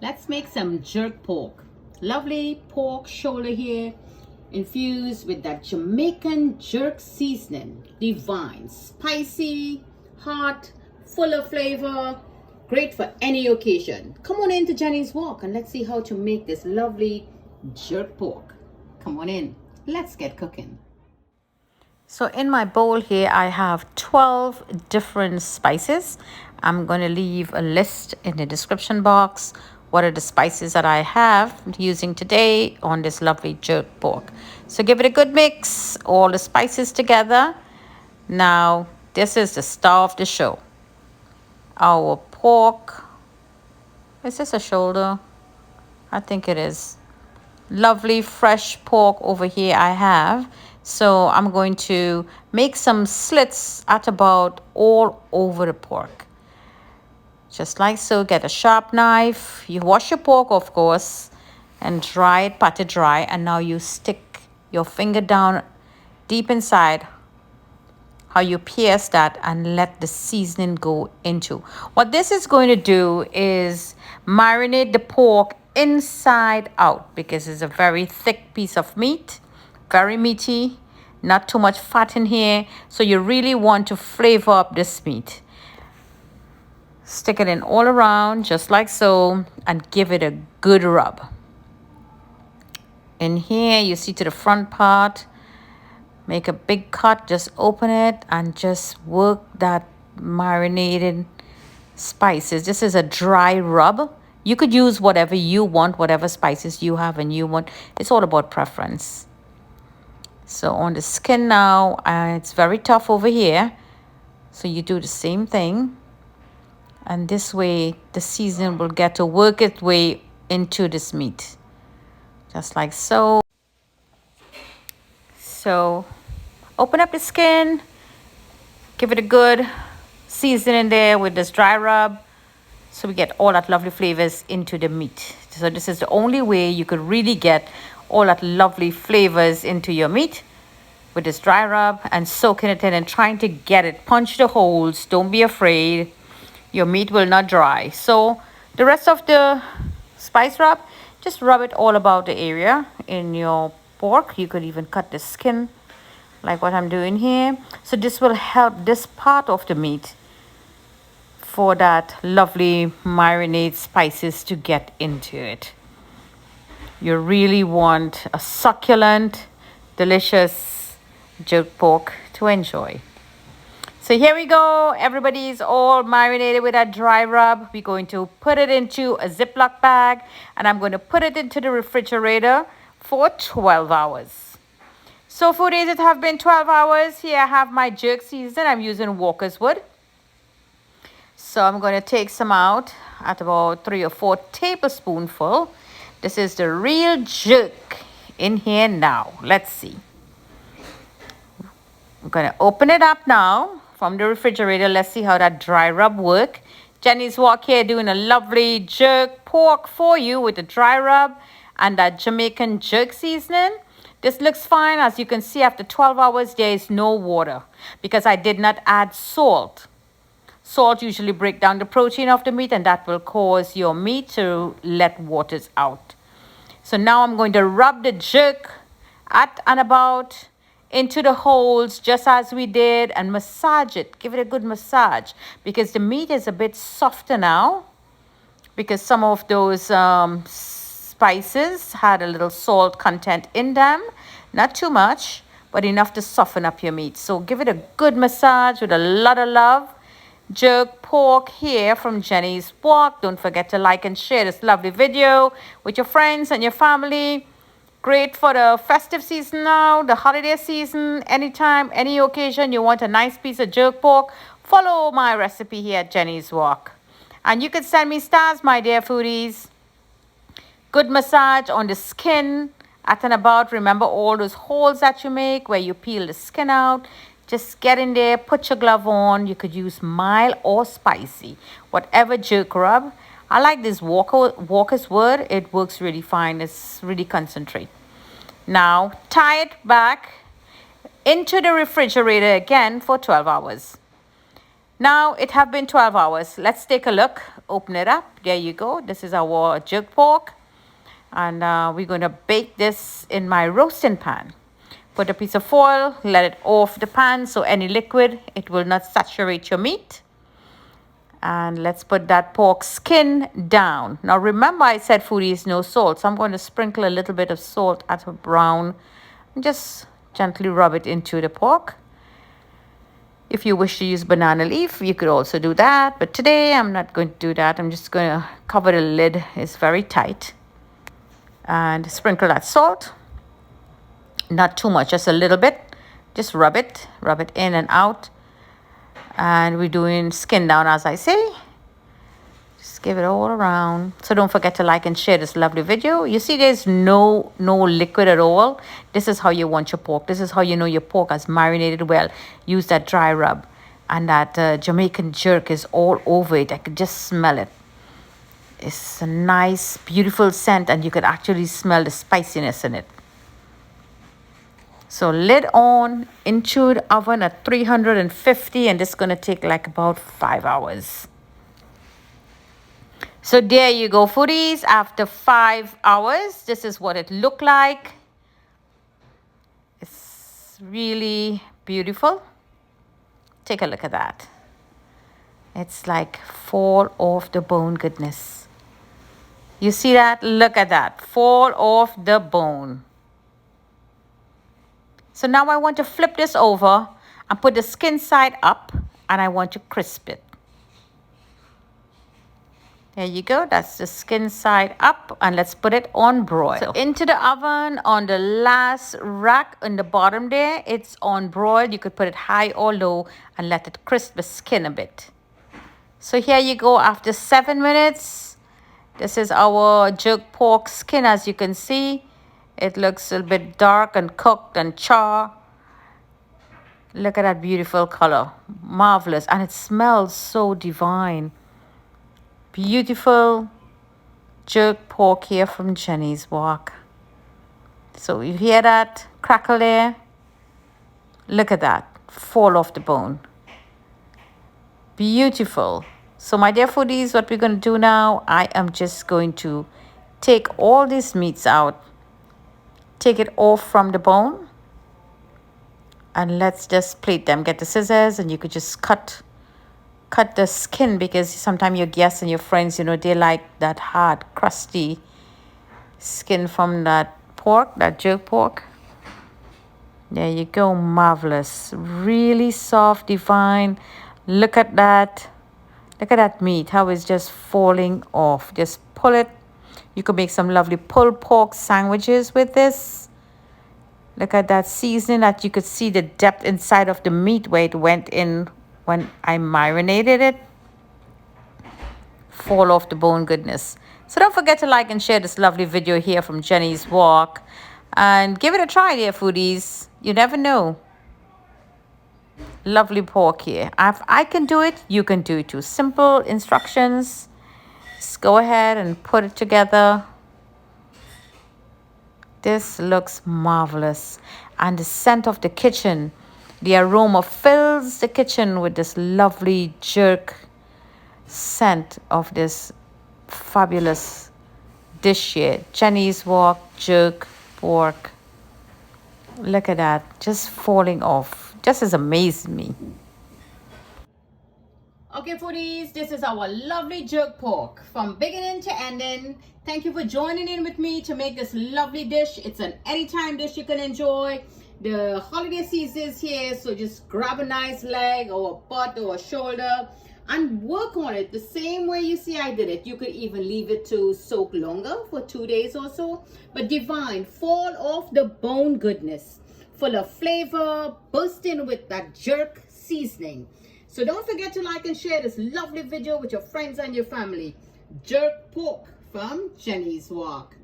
Let's make some jerk pork. Lovely pork shoulder here, infused with that Jamaican jerk seasoning. Divine, spicy, hot, full of flavor, great for any occasion. Come on into Jenny's Walk and let's see how to make this lovely jerk pork. Come on in, let's get cooking. So in my bowl here, I have 12 different spices. I'm going to leave a list in the description box. What are the spices that I have using today on this lovely jerk pork? So give it a good mix, all the spices together. Now, this is the star of the show. Our pork. Is this a shoulder? I think it is. Lovely fresh pork over here I have. So I'm going to make some slits at about all over the pork. Just like so. Get a sharp knife. You wash your pork, of course, and dry it, pat it dry. And now you stick your finger down deep inside how you pierce that and let the seasoning go into. What this is going to do is marinate the pork inside out because it's a very thick piece of meat, very meaty, not too much fat in here. So you really want to flavor up this meat. Stick it in all around just like so and give it a good rub. In here you see to the front part. Make a big cut, just open it and just work that marinated spices. This is a dry rub. You could use whatever you want, whatever spices you have and you want. It's all about preference. So on the skin now, it's very tough over here. So you do the same thing. And this way, the seasoning will get to work its way into this meat. Just like so. So open up the skin, give it a good season in there with this dry rub so we get all that lovely flavors into the meat. So this is the only way you could really get all that lovely flavors into your meat with this dry rub and soaking it in and trying to get it. Punch the holes. Don't be afraid. Your meat will not dry. So the rest of the spice rub, just rub it all about the area in your pork. You could even cut the skin like what I'm doing here. So this will help this part of the meat for that lovely marinade spices to get into it. You really want a succulent, delicious jerk pork to enjoy. So here we go. Everybody's all marinated with that dry rub. We're going to put it into a Ziploc bag and I'm going to put it into the refrigerator for 12 hours. So foodies, it have been 12 hours. Here I have my jerk season. I'm using Walker's Wood. So I'm going to take some out at about 3 or 4 tablespoonfuls. This is the real jerk in here now. Let's see. I'm going to open it up now from the refrigerator. Let's see how that dry rub work. Jenny's Walk here doing a lovely jerk pork for you with the dry rub and that Jamaican jerk seasoning. This looks fine. As you can see, after 12 hours, there is no water because I did not add salt. Salt usually breaks down the protein of the meat and that will cause your meat to let waters out. So now I'm going to rub the jerk at and about into the holes just as we did and massage it. Give it a good massage because the meat is a bit softer now because some of those spices had a little salt content in them. Not too much, but enough to soften up your meat. So give it a good massage with a lot of love. Jerk pork here from Jenny's Walk. Don't forget to like and share this lovely video with your friends and your family. Great for the festive season now, the holiday season. Anytime, any occasion you want a nice piece of jerk pork, follow my recipe here at Jenny's Walk. And you can send me stars, my dear foodies. Good massage on the skin at and about. Remember all those holes that you make where you peel the skin out. Just get in there, put your glove on. You could use mild or spicy, whatever jerk rub. I like this Walker's Wood. It works really fine. It's really concentrate. Now tie it back into the refrigerator again for 12 hours. Now it have been 12 hours. Let's take a look. Open it up. There you go. This is our jerk pork. And we're going to bake this in my roasting pan. Put a piece of foil, let it off the pan so any liquid, it will not saturate your meat. And let's put that pork skin down. Now remember I said foodies no salt, so I'm going to sprinkle a little bit of salt at a brown and just gently rub it into the pork. If you wish to use banana leaf, you could also do that, but today I'm not going to do that. I'm just going to cover the lid. It's very tight. And sprinkle that salt. Not too much, just a little bit. Just rub it in and out. And we're doing skin down, as I say. Just give it all around. So don't forget to like and share this lovely video. You see there's no liquid at all. This is how you want your pork. This is how you know your pork has marinated well. Use that dry rub. And that Jamaican jerk is all over it. I could just smell it. It's a nice, beautiful scent, and you could actually smell the spiciness in it. So lid on, into the oven at 350, and this is going to take like about 5 hours. So there you go, foodies. After 5 hours, this is what it looked like. It's really beautiful. Take a look at that. It's like fall off the bone goodness. You see that? Look at that. Fall off the bone. So now I want to flip this over and put the skin side up, and I want to crisp it. There you go. That's the skin side up, and let's put it on broil. So into the oven on the last rack in the bottom there, it's on broil. You could put it high or low and let it crisp the skin a bit. So here you go. After 7 minutes, this is our jerk pork skin. As you can see, it looks a little bit dark and cooked and char. Look at that beautiful color. Marvelous. And it smells so divine. Beautiful jerk pork here from Jenny's Wok. So you hear that crackle there? Look at that. Fall off the bone. Beautiful. So my dear foodies, what we're going to do now, I am just going to take all these meats out. Take it off from the bone. And let's just plate them. Get the scissors and you could just cut the skin, because sometimes your guests and your friends, you know, they like that hard, crusty skin from that pork, that jerk pork. There you go. Marvelous. Really soft, divine. Look at that. Look at that meat, how it's just falling off. Just pull it. You could make some lovely pulled pork sandwiches with this. Look at that seasoning, that you could see the depth inside of the meat where it went in when I marinated it. Fall off the bone goodness. So don't forget to like and share this lovely video here from Jenny's Wok. And give it a try, dear foodies. You never know. Lovely pork here. If I can do it, you can do it too. Simple instructions. Just go ahead and put it together. This looks marvelous. And the scent of the kitchen, the aroma fills the kitchen with this lovely jerk scent of this fabulous dish here. Jenny's Wok jerk pork. Look at that, just falling off. Just as amazing me. Okay, foodies, this is our lovely jerk pork from beginning to ending. Thank you for joining in with me to make this lovely dish. It's an anytime dish you can enjoy. The holiday season is here, so just grab a nice leg or a butt or a shoulder and work on it the same way you see I did it. You could even leave it to soak longer for 2 days or so. But divine, fall off the bone goodness, full of flavor, bursting with that jerk seasoning. So don't forget to like and share this lovely video with your friends and your family. Jerk pork from Jenny's Wok.